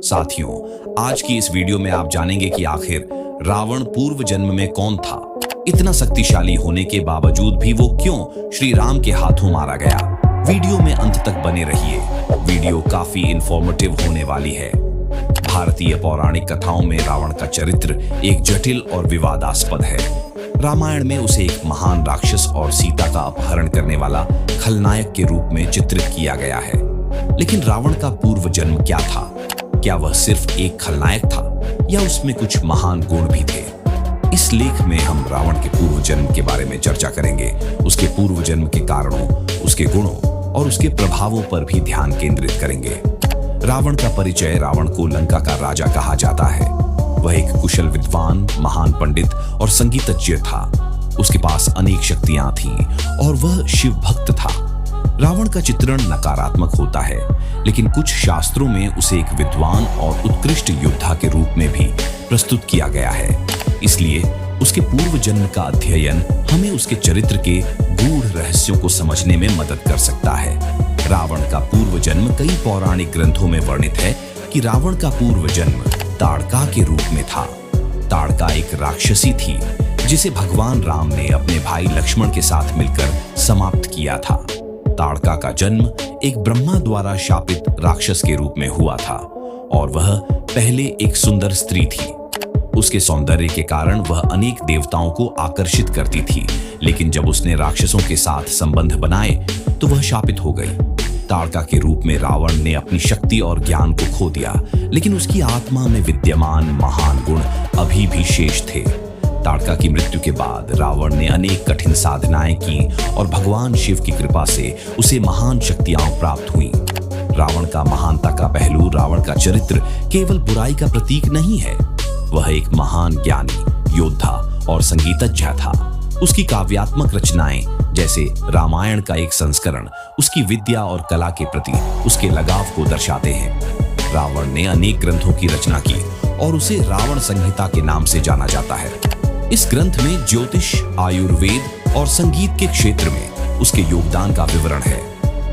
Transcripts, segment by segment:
साथियों, आज की इस वीडियो में आप जानेंगे कि आखिर रावण पूर्व जन्म में कौन था। इतना शक्तिशाली होने के बावजूद भी वो क्यों श्री राम के हाथों मारा गया। वीडियो में अंत तक बने रहिए। वीडियो काफी इंफॉर्मेटिव होने वाली है। भारतीय पौराणिक कथाओं में रावण का चरित्र एक जटिल और विवादास्पद है। रामायण में उसे एक महान राक्षस और सीता का अपहरण करने वाला खलनायक के रूप में चित्रित किया गया है। लेकिन रावण का पूर्व जन्म क्या था? क्या वह सिर्फ एक खलनायक था या उसमें कुछ महान गुण भी थे? इस लेख में हम रावण के पूर्व जन्म के बारे में चर्चा करेंगे, उसके पूर्व जन्म के कारणों, उसके गुणों और उसके प्रभावों पर भी ध्यान केंद्रित करेंगे। रावण का परिचय। रावण को लंका का राजा कहा जाता है। वह एक कुशल विद्वान, महान पंडित और संगीतज्ञ था। उसके पास अनेक शक्तियां थीं और वह शिव भक्त था। रावण का चित्रण नकारात्मक होता है, लेकिन कुछ शास्त्रों में उसे एक विद्वान और उत्कृष्ट योद्धा के रूप में भी प्रस्तुत किया गया है। इसलिए उसके पूर्व जन्म का अध्ययन हमें उसके चरित्र के गूढ़ रहस्यों को समझने में मदद कर सकता है। रावण का पूर्व जन्म कई पौराणिक ग्रंथों में वर्णित है कि रावण का पूर्व जन्म ताड़का के रूप में था। ताड़का एक राक्षसी थी जिसे भगवान राम ने अपने भाई लक्ष्मण के साथ मिलकर समाप्त किया था। ताड़का का जन्म एक ब्रह्मा द्वारा शापित राक्षस के रूप में हुआ था और वह पहले एक सुंदर स्त्री थी। उसके सौंदर्य के कारण वह अनेक देवताओं को आकर्षित करती थी, लेकिन जब उसने राक्षसों के साथ संबंध बनाए तो वह शापित हो गई। ताड़का के रूप में रावण ने अपनी शक्ति और ज्ञान को खो दिया, लेकिन उसकी आत्मा में विद्यमान महान गुण अभी भी शेष थे। ताड़का की मृत्यु के बाद रावण ने अनेक कठिन साधनाएं की और भगवान शिव की कृपा से उसे महान शक्तियां प्राप्त हुईं। रावण का महानता का पहलू। रावण का चरित्र केवल बुराई का प्रतीक नहीं है। वह एक महान ज्ञानी, योद्धा और संगीतज्ञ था। उसकी काव्यात्मक रचनाएं जैसे रामायण का एक संस्करण उसकी विद्या और कला के प्रति उसके लगाव को दर्शाते हैं। रावण ने अनेक ग्रंथों की रचना की और उसे रावण संहिता के नाम से जाना जाता है। इस ग्रंथ में ज्योतिष, आयुर्वेद और संगीत के क्षेत्र में उसके योगदान का विवरण है।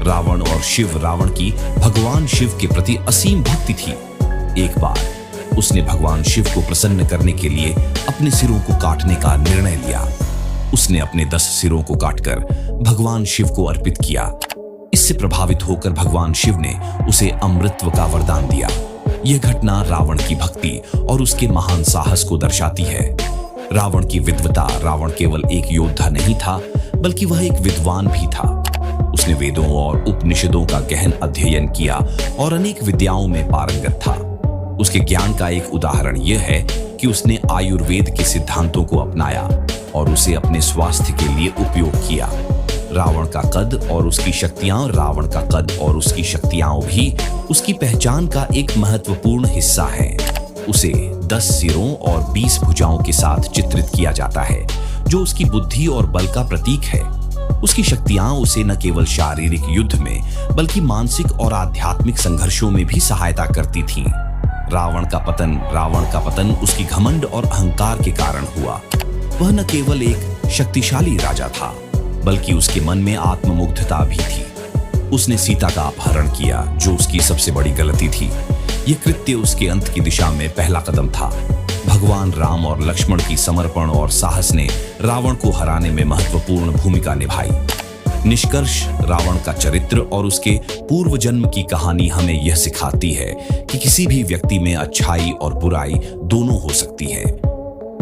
रावण और शिव। रावण की भगवान शिव के प्रति असीम भक्ति थी। एक बार उसने भगवान शिव को प्रसन्न करने के लिए अपने सिरों को काटने का निर्णय लिया। उसने अपने 10 सिरों को काटकर भगवान शिव को अर्पित किया। इससे प्रभावित होकर भगवान शिव ने उसे अमृतत्व का वरदान दिया। यह घटना रावण की भक्ति और उसके महान साहस को दर्शाती है। रावण की विद्वता। रावण केवल एक योद्धा नहीं था, बल्कि वह एक विद्वान भी था। उसने वेदों और उपनिषदों का गहन अध्ययन किया और अनेक विद्याओं में पारंगत था। उसके ज्ञान का एक उदाहरण यह है कि उसने आयुर्वेद के सिद्धांतों को अपनाया और उसे अपने स्वास्थ्य के लिए उपयोग किया। रावण का कद और उसकी शक्तियां। रावण का कद और उसकी शक्तियां भी उसकी पहचान का एक महत्वपूर्ण हिस्सा है। उसे 10 सिरों और 20 भुजाओं के साथ चित्रित किया जाता है, जो उसकी बुद्धि और बल का प्रतीक है। उसकी शक्तियां उसे न केवल शारीरिक युद्ध में बल्कि मानसिक और आध्यात्मिक संघर्षों में भी सहायता करती थीं। रावण का पतन उसकी घमंड और अहंकार के कारण हुआ। वह न केवल एक शक्तिशाली राजा था, बल्कि उसके मन में आत्ममुग्धता भी थी। उसने सीता का अपहरण किया, जो उसकी सबसे बड़ी गलती थी। यह कृत्य उसके अंत की दिशा में पहला कदम था। भगवान राम और लक्ष्मण की समर्पण और साहस ने रावण को हराने में महत्वपूर्ण भूमिका निभाई। निष्कर्ष। रावण का चरित्र और उसके पूर्व जन्म की कहानी हमें यह सिखाती है कि किसी भी व्यक्ति में अच्छाई और बुराई दोनों हो सकती है।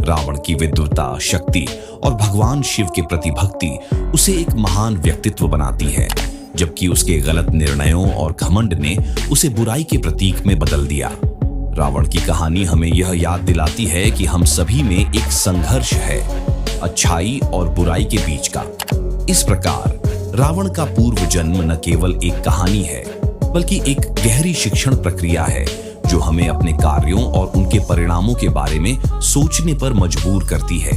रावण की विद्वता, शक्ति और भगवान शिव के प्रति भक्ति उसे एक महान व्यक्तित्व बनाती है, जबकि उसके गलत निर्णयों और घमंड ने उसे बुराई के प्रतीक में बदल दिया। रावण की कहानी हमें यह याद दिलाती है कि हम सभी में एक संघर्ष है, अच्छाई और बुराई के बीच का। इस प्रकार रावण का पूर्व जन्म न केवल एक कहानी है, बल्कि एक गहरी शिक्षण प्रक्रिया है, जो हमें अपने कार्यों और उनके परिणामों के बारे में सोचने पर मजबूर करती है।